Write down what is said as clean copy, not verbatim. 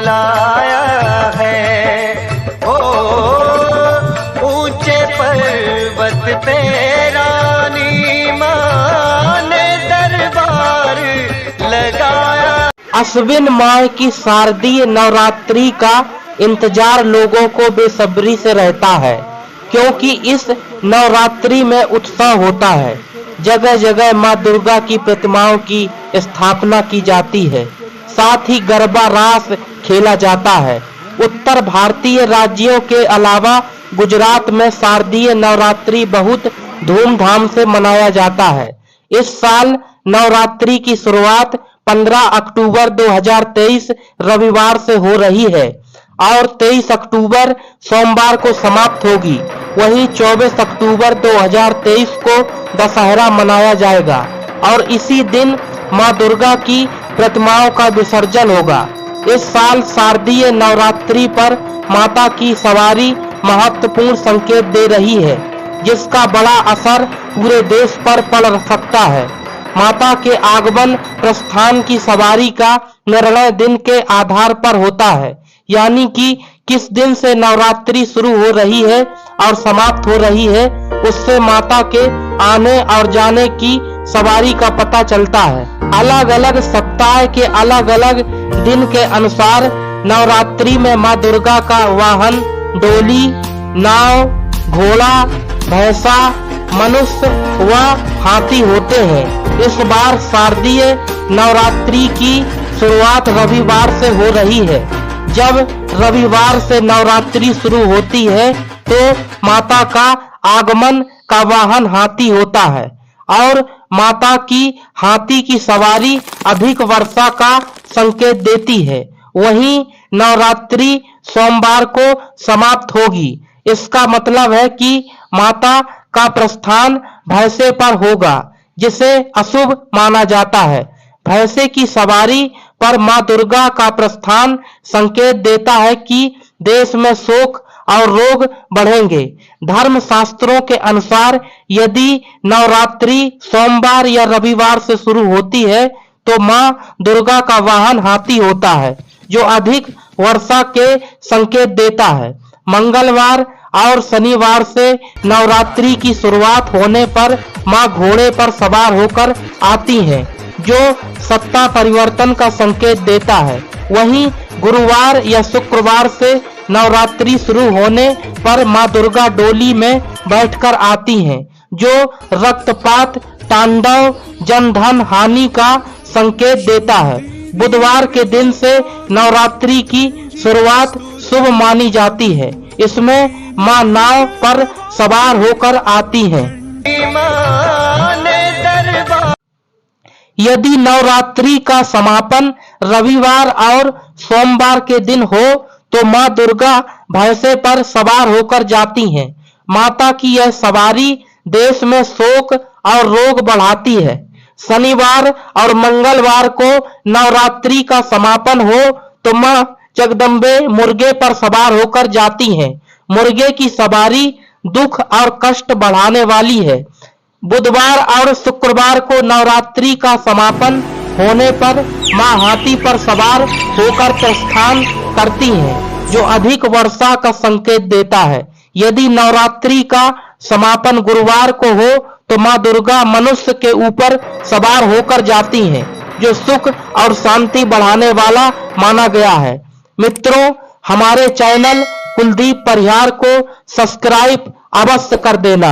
बुलाया है। ओ ऊंचे पर्वत पे रानी माँ ने दरबार लगाया। अश्विन माह की शारदीय नवरात्रि का इंतजार लोगों को बेसब्री से रहता है, क्योंकि इस नवरात्रि में उत्सव होता है। जगह जगह मां दुर्गा की प्रतिमाओं की स्थापना की जाती है, साथ ही गरबा रास खेला जाता है। उत्तर भारतीय राज्यों के अलावा गुजरात में शारदीय नवरात्रि बहुत धूमधाम से मनाया जाता है। इस साल नवरात्रि की शुरुआत 15 अक्टूबर 2023 रविवार से हो रही है और 23 अक्टूबर सोमवार को समाप्त होगी। वहीं 24 अक्टूबर 2023 को दशहरा मनाया जाएगा और इसी दिन मां दुर्गा की प्रतिमाओं का विसर्जन होगा। इस साल शारदीय नवरात्रि पर माता की सवारी महत्वपूर्ण संकेत दे रही है, जिसका बड़ा असर पूरे देश पर पड़ सकता है। माता के आगमन प्रस्थान की सवारी का निर्णय दिन के आधार पर होता है, यानी कि किस दिन से नवरात्रि शुरू हो रही है और समाप्त हो रही है, उससे माता के आने और जाने की सवारी का पता चलता है। अलग अलग सप्ताह के अलग अलग दिन के अनुसार नवरात्रि में मां दुर्गा का वाहन डोली, नाव, घोड़ा, भैंसा, मनुष्य व हाथी होते हैं। इस बार शारदीय नवरात्रि की शुरुआत रविवार से हो रही है। जब रविवार से नवरात्रि शुरू होती है तो माता का आगमन का वाहन हाथी होता है और माता की हाथी की सवारी अधिक वर्षा का संकेत देती है। वहीं नवरात्रि सोमवार को समाप्त होगी। इसका मतलब है कि माता का प्रस्थान भैंसे पर होगा, जिसे अशुभ माना जाता है। भैंसे की सवारी पर मां दुर्गा का प्रस्थान संकेत देता है कि देश में शोक और रोग बढ़ेंगे। धर्म शास्त्रों के अनुसार यदि नवरात्रि सोमवार या रविवार से शुरू होती है तो मां दुर्गा का वाहन हाथी होता है, जो अधिक वर्षा के संकेत देता है। मंगलवार और शनिवार से नवरात्रि की शुरुआत होने पर मां घोड़े पर सवार होकर आती हैं, जो सत्ता परिवर्तन का संकेत देता है। वहीं गुरुवार या शुक्रवार से नवरात्रि शुरू होने पर मां दुर्गा डोली में बैठकर आती हैं, जो रक्तपात, तांडव, जनधन हानि का संकेत देता है। बुधवार के दिन से नवरात्रि की शुरुआत शुभ मानी जाती है। इसमें मां नाव पर सवार होकर आती हैं। यदि नवरात्रि का समापन रविवार और सोमवार के दिन हो तो मां दुर्गा भैंसे पर सवार होकर जाती हैं। माता की यह सवारी देश में शोक और रोग बढ़ाती है। शनिवार और मंगलवार को नवरात्रि का समापन हो तो मां जगदम्बे मुर्गे पर सवार होकर जाती हैं। मुर्गे की सवारी दुख और कष्ट बढ़ाने वाली है। बुधवार और शुक्रवार को नवरात्रि का समापन होने पर मां हाथी पर सवार होकर प्रस्थान करती हैं, जो अधिक वर्षा का संकेत देता है। यदि नवरात्रि का समापन गुरुवार को हो तो मां दुर्गा मनुष्य के ऊपर सवार होकर जाती हैं, जो सुख और शांति बढ़ाने वाला माना गया है। मित्रों, हमारे चैनल कुलदीप परिहार को सब्सक्राइब अवश्य कर देना।